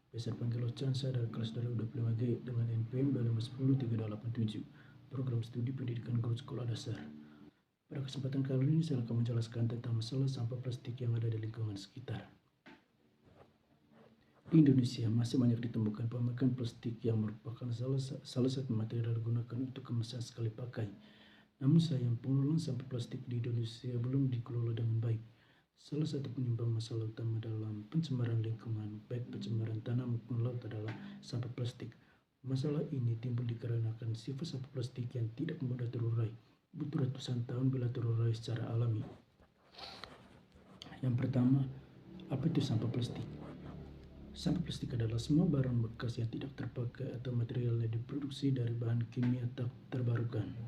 Biasa dipanggil Ochansa dari kelas 2025G dengan NPM 2010-3287, program studi pendidikan guru sekolah dasar. Pada kesempatan kali ini saya akan menjelaskan tentang masalah sampah plastik yang ada di lingkungan sekitar. Di Indonesia masih banyak ditemukan pemakaian plastik yang merupakan salah satu material digunakan untuk kemasan sekali pakai. Namun sayang, pengelolaan sampah plastik di Indonesia belum dikelola dengan baik. Salah satu penyumbang masalah utama dalam pencemaran lingkungan, baik pencemaran tanah maupun laut, adalah sampah plastik. Masalah ini timbul dikarenakan sifat sampah plastik yang tidak mudah terurai, butuh ratusan tahun bila terurai secara alami. Yang pertama, apa itu sampah plastik? Sampah plastik adalah semua barang bekas yang tidak terpakai atau materialnya diproduksi dari bahan kimia tak terbarukan.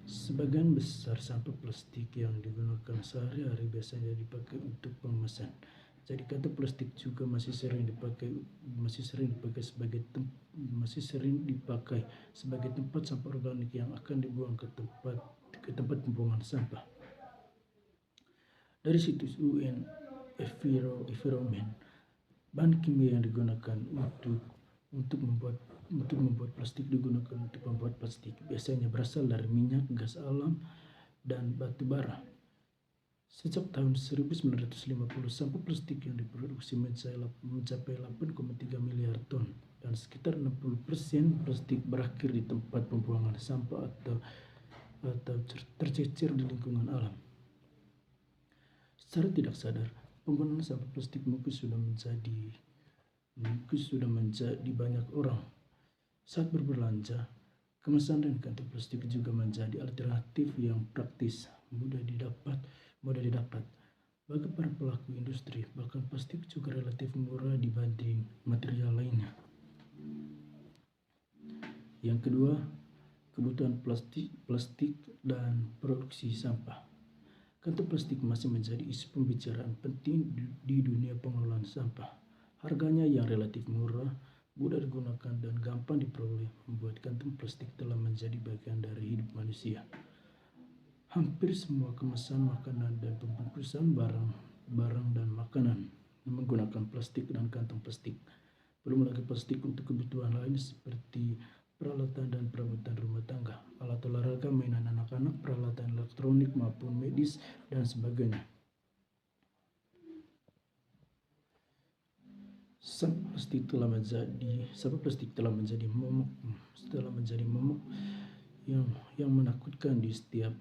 Sebagian besar sampah plastik yang digunakan sehari-hari biasanya dipakai untuk pengemasan. Jadi kantong plastik juga masih sering dipakai sebagai tempat sampah organik yang akan dibuang ke tempat pembuangan sampah. Dari situs UN Environment, bahan kimia yang digunakan untuk membuat plastik digunakan untuk membuat plastik biasanya berasal dari minyak, gas alam, dan batu bara. Sejak tahun 1950, sampah plastik yang diproduksi mencapai 8,3 miliar ton, dan sekitar 60% plastik berakhir di tempat pembuangan sampah atau tercecer di lingkungan alam. Secara tidak sadar, penggunaan sampah plastik mungkin sudah menjadi banyak orang. Saat berbelanja, kemasan dan kantong plastik juga menjadi alternatif yang praktis, mudah didapat. Bagi para pelaku industri, bahkan plastik juga relatif murah dibanding material lainnya. Yang kedua, kebutuhan plastik dan produksi sampah. Kantong plastik masih menjadi isu pembicaraan penting di dunia pengelolaan sampah. Harganya yang relatif murah, mudah digunakan, dan gampang diperoleh membuat kantong plastik telah menjadi bagian dari hidup manusia. Hampir semua kemasan makanan dan pembungkusan barang dan makanan menggunakan plastik dan kantong plastik. Belum lagi plastik untuk kebutuhan lain seperti peralatan dan perabotan rumah tangga, alat olahraga, mainan anak-anak, peralatan elektronik maupun medis, dan sebagainya. Sampah plastik telah menjadi momok yang menakutkan di setiap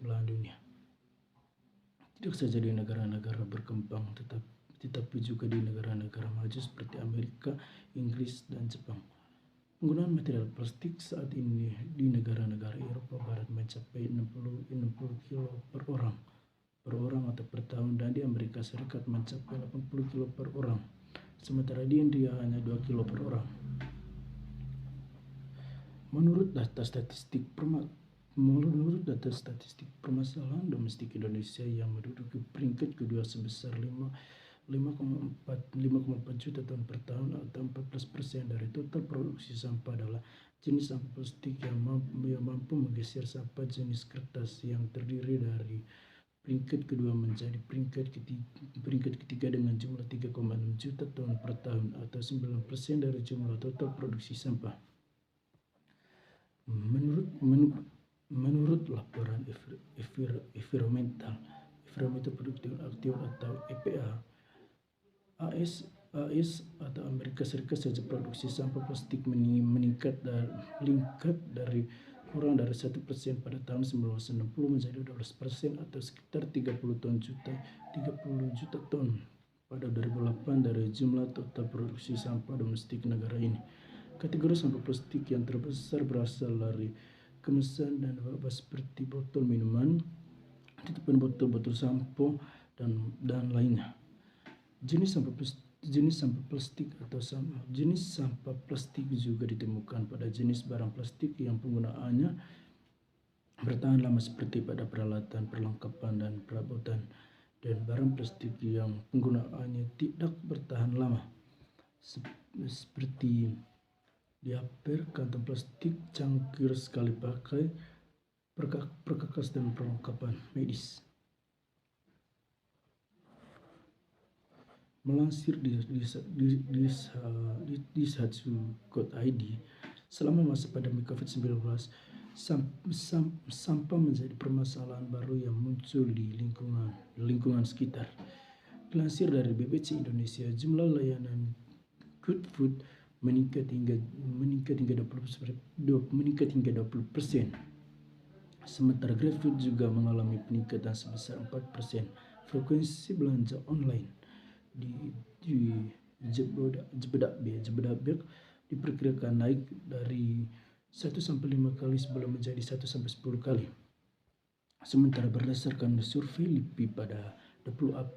belahan dunia. Tidak saja di negara-negara berkembang, tetapi juga di negara-negara maju seperti Amerika, Inggris, dan Jepang. Penggunaan material plastik saat ini di negara-negara Eropa Barat mencapai 60 kilo per orang atau per tahun, dan di Amerika Serikat mencapai 80 kilo per orang, sementara di India hanya 2 kilo per orang. Menurut data statistik permasalahan domestik Indonesia yang menduduki peringkat kedua sebesar 5,4 juta ton per tahun atau 14% dari total produksi sampah adalah jenis sampah plastik yang mampu menggeser sampah jenis kertas yang terdiri dari peringkat kedua menjadi peringkat ketiga dengan jumlah 3,6 juta ton per tahun atau 9% dari jumlah total produksi sampah. Menurut laporan Environmental Production Action atau EPA, AS atau Amerika Serikat saja produksi sampah plastik meningkat dari kurang dari 1% pada tahun 1960 menjadi 12% atau sekitar 30 juta ton pada 2008 dari jumlah total produksi sampah domestik negara ini. Kategori sampah plastik yang terbesar berasal dari kemasan dan wabah seperti botol minuman, tutupan botol sampo, dan lainnya. Jenis sampah plastik juga ditemukan pada jenis barang plastik yang penggunaannya bertahan lama seperti pada peralatan, perlengkapan, dan perabotan, dan barang plastik yang penggunaannya tidak bertahan lama seperti diaper, kantong plastik, cangkir sekali pakai, perkakas, dan perlengkapan medis. Melansir di Satsu.id, selama masa pandemi COVID-19, sampah menjadi permasalahan baru yang muncul di lingkungan sekitar. Dilansir dari BBC Indonesia, jumlah layanan Good Food meningkat hingga 20%. Sementara GrabFood juga mengalami peningkatan sebesar 4%. Frekuensi belanja online di Jabodetabek diperkirakan naik dari 1-5 kali sebelum menjadi 1-10 kali. Sementara berdasarkan survei LIPI pada 20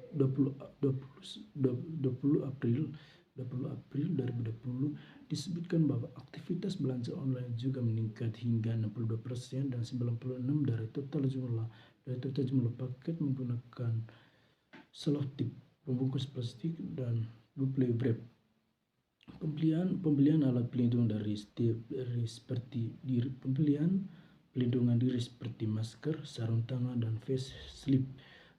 April 2020 disebutkan bahwa aktivitas belanja online juga meningkat hingga 62% dan 96% dari total jumlah paket menggunakan selotip, pembungkus plastik, dan double wrap. Pembelian alat pelindung pelindungan diri seperti masker, sarung tangan, dan face shield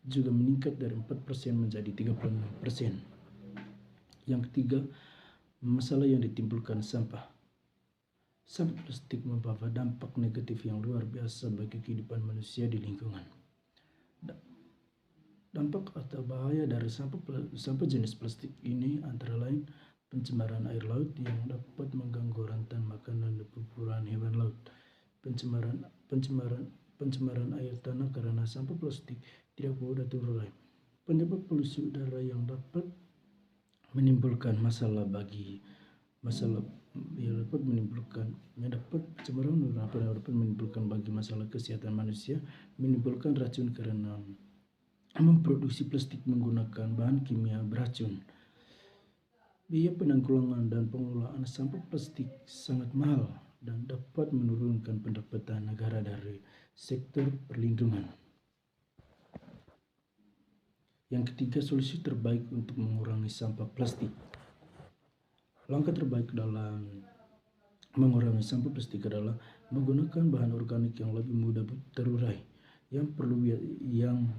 juga meningkat dari 4% menjadi 36%. Yang ketiga, masalah yang ditimbulkan sampah. Sampah plastik membawa dampak negatif yang luar biasa bagi kehidupan manusia di lingkungan. Dampak atau bahaya dari sampah jenis plastik ini antara lain pencemaran air laut yang dapat mengganggu rantai makanan dan perburuan hewan laut, pencemaran air tanah karena sampah plastik tidak mudah terurai, penyebab polusi udara yang dapat menimbulkan bagi masalah kesehatan manusia, menimbulkan racun karena memproduksi plastik menggunakan bahan kimia beracun. Biaya penanggulangan dan pengelolaan sampah plastik sangat mahal dan dapat menurunkan pendapatan negara dari sektor perlindungan. Yang ketiga, solusi terbaik untuk mengurangi sampah plastik. Langkah terbaik dalam mengurangi sampah plastik adalah menggunakan bahan organik yang lebih mudah terurai. Yang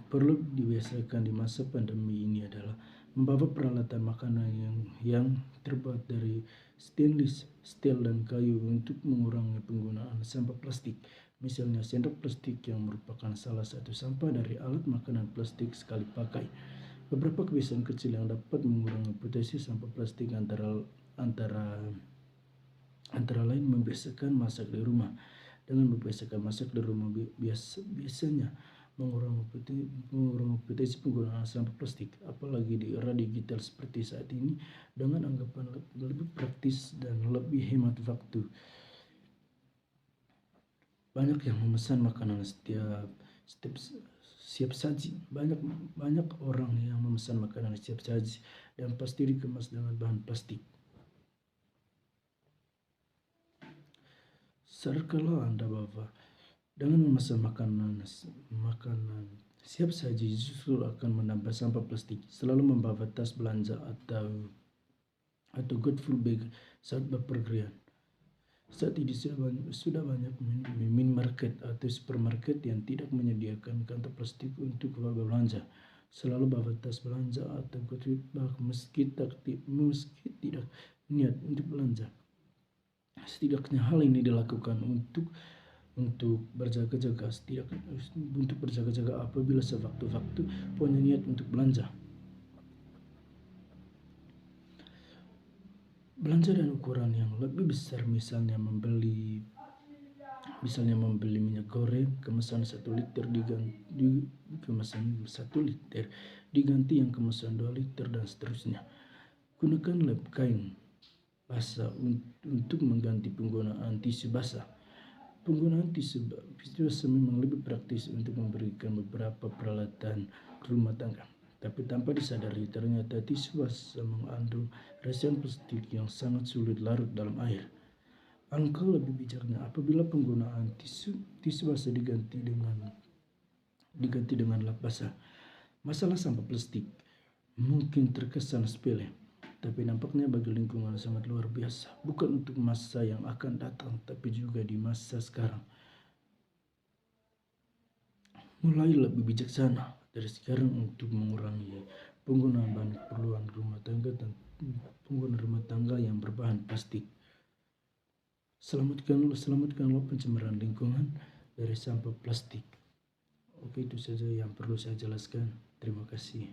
perlu dibiasakan di masa pandemi ini adalah membawa peralatan makanan yang terbuat dari stainless steel dan kayu untuk mengurangi penggunaan sampah plastik. Misalnya sendok plastik yang merupakan salah satu sampah dari alat makanan plastik sekali pakai. Beberapa kebiasaan kecil yang dapat mengurangi potensi sampah plastik antara lain membiasakan masak di rumah. Dengan membiasakan masak di rumah biasanya mengurangi potensi penggunaan sampah plastik, apalagi di era digital seperti saat ini, dengan anggapan lebih praktis dan lebih hemat waktu. Banyak yang memesan makanan siap saji. Banyak orang yang memesan makanan siap saji dan pasti dikemas dengan bahan plastik. Sadarkah Anda bahwa dengan memesan makanan siap saji justru akan menambah sampah plastik? Selalu membawa tas belanja atau good food bag saat bepergian. Saat ini sudah banyak minimarket atau supermarket yang tidak menyediakan kantong plastik untuk belanja. Selalu bawa tas belanja atau good food bag meski tidak niat untuk belanja. Setidaknya hal ini dilakukan untuk berjaga-jaga apabila sewaktu-waktu punya niat untuk belanja. Belanja dan ukuran yang lebih besar, misalnya membeli minyak goreng kemasan 1 liter diganti yang kemasan 2 liter dan seterusnya. Gunakan lap kain basah untuk mengganti penggunaan tisu basah. Penggunaan tisu basah memang lebih praktis untuk memberikan beberapa peralatan rumah tangga, tapi tanpa disadari ternyata tisu basah mengandung resian plastik yang sangat sulit larut dalam air. Alangkah lebih bijaknya apabila penggunaan tisu basah diganti dengan lap basah. Masalah sampah plastik mungkin terkesan sepele, tapi dampaknya bagi lingkungan sangat luar biasa, bukan untuk masa yang akan datang, tapi juga di masa sekarang. Mulai lebih bijaksana dari sekarang untuk mengurangi penggunaan bahan keperluan rumah tangga dan penggunaan rumah tangga yang berbahan plastik. Selamatkanlah pencemaran lingkungan dari sampah plastik. Oke, itu saja yang perlu saya jelaskan. Terima kasih.